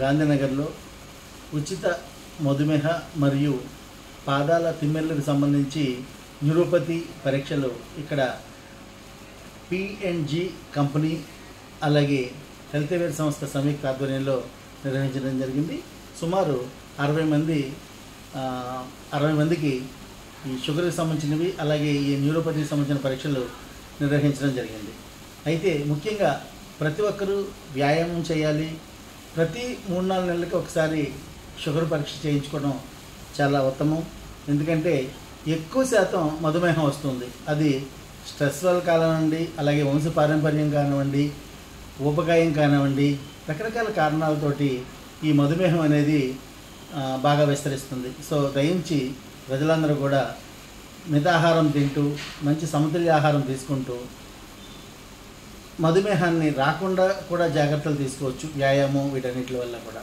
గాంధీనగర్లో ఉచిత మధుమేహ మరియు పాదాల తిమ్మెర్లకు సంబంధించి న్యూరోపతి పరీక్షలు ఇక్కడ P&G కంపెనీ అలాగే హెల్త్వేర్ సంస్థ సంయుక్త ఆధ్వర్యంలో నిర్వహించడం జరిగింది. సుమారు 60 మందికి ఈ షుగర్కి సంబంధించినవి అలాగే ఈ న్యూరోపతికి సంబంధించిన పరీక్షలు నిర్వహించడం జరిగింది. అయితే ముఖ్యంగా ప్రతి ఒక్కరూ వ్యాయామం చేయాలి. ప్రతి 3-4 నెలలకి ఒకసారి షుగర్ పరీక్ష చేయించుకోవడం చాలా ఉత్తమం. ఎందుకంటే ఎక్కువ శాతం మధుమేహం వస్తుంది. అది స్ట్రెస్ వల్ల కానివ్వండి, అలాగే వంశపారంపర్యం కానివ్వండి, ఊబకాయం కానివ్వండి, రకరకాల కారణాలతోటి ఈ మధుమేహం అనేది బాగా విస్తరిస్తుంది. సో దయించి ప్రజలందరూ కూడా మితాహారం తింటూ మంచి సమతుల్య ఆహారం తీసుకుంటూ మధుమేహాన్ని రాకుండా కూడా జాగ్రత్తలు తీసుకోవచ్చు. వ్యాయామం వీటన్నిటి వల్ల కూడా.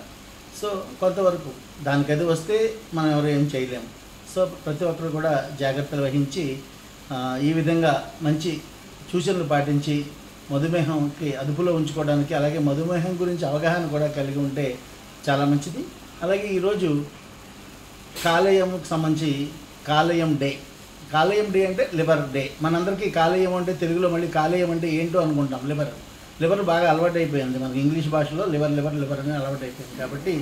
సో కొంతవరకు దానికది వస్తే మనం ఎవరు ఏం చేయలేము. సో ప్రతి ఒక్కరు కూడా జాగ్రత్తలు వహించి ఈ విధంగా మంచి సూచనలు పాటించి మధుమేహంకి అదుపులో ఉంచుకోవడానికి, అలాగే మధుమేహం గురించి అవగాహన కూడా కలిగి ఉంటే చాలా మంచిది. అలాగే ఈరోజు కాలేయంకి సంబంధించి కాలేయం డే అంటే లివర్ డే. మనందరికీ కాలేయం అంటే తెలుగులో మళ్ళీ కాలేయం అంటే ఏంటో అనుకుంటాం. లివర్ బాగా అలవాటు అయిపోయింది మనకి. ఇంగ్లీష్ భాషలో లివర్ అని అలవాటు అయిపోయింది. కాబట్టి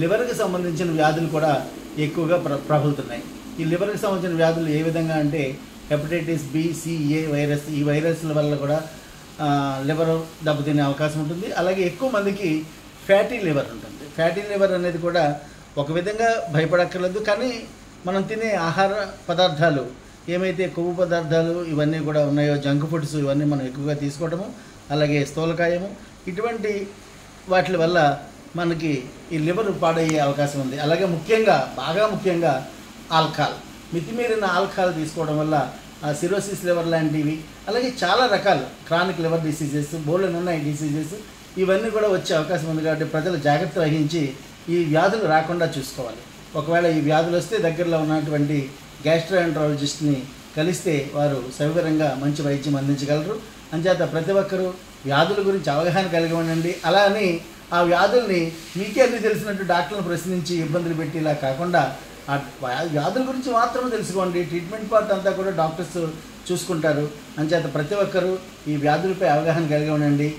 లివర్కి సంబంధించిన వ్యాధులు కూడా ఎక్కువగా ప్రబలుతున్నాయి. ఈ లివర్కి సంబంధించిన వ్యాధులు ఏ విధంగా అంటే hepatitis B, C, A virus, ఈ వైరస్ల వల్ల కూడా లివర్ దెబ్బతినే అవకాశం ఉంటుంది. అలాగే ఎక్కువ మందికి ఫ్యాటీ లివర్ ఉంటుంది. ఫ్యాటీ లివర్ అనేది కూడా ఒక విధంగా భయపడక్కర్లేదు. కానీ మనం తినే ఆహార పదార్థాలు ఏమైతే కొవ్వు పదార్థాలు ఇవన్నీ కూడా ఉన్నాయో, జంక్ ఫుడ్స్ ఇవన్నీ మనం ఎక్కువగా తీసుకోవడము, అలాగే స్థూలకాయము, ఇటువంటి వాటి వల్ల మనకి ఈ లివర్ పాడయ్యే అవకాశం ఉంది. అలాగే బాగా ముఖ్యంగా ఆల్కహాల్, మితిమీరిన ఆల్కహాల్ తీసుకోవడం వల్ల సిరోసిస్ లివర్ లాంటివి, అలాగే చాలా రకాల క్రానిక్ లివర్ డిసీజెస్, బోలెనున్నాయి డిసీజెస్, ఇవన్నీ కూడా వచ్చే అవకాశం ఉంది. కాబట్టి ప్రజలు జాగ్రత్త వహించి ఈ వ్యాధులు రాకుండా చూసుకోవాలి. ఒకవేళ ఈ వ్యాధులు వస్తే దగ్గరలో ఉన్నటువంటి గ్యాస్ట్రోఎంట్రాలజిస్ట్ని కలిస్తే వారు సవివరంగా మంచి వైద్యం అందించగలరు. అంచేత ప్రతి ఒక్కరూ వ్యాధుల గురించి అవగాహన కలిగి ఉండండి. అలా అని ఆ వ్యాధుల్ని మీకే అన్ని తెలిసినట్టు డాక్టర్లను ప్రశ్నించి ఇబ్బందులు పెట్టి ఇలా కాకుండా ఆ వ్యాధుల గురించి మాత్రమే తెలుసుకోండి. ట్రీట్మెంట్ పార్ట్ అంతా కూడా డాక్టర్స్ చూసుకుంటారు. అంచేత ప్రతి ఒక్కరూ ఈ వ్యాధులపై అవగాహన కలిగి ఉండండి.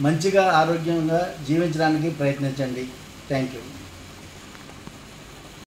మంచిగా ఆరోగ్యంగా జీవించడానికి ప్రయత్నించండి. Thank you.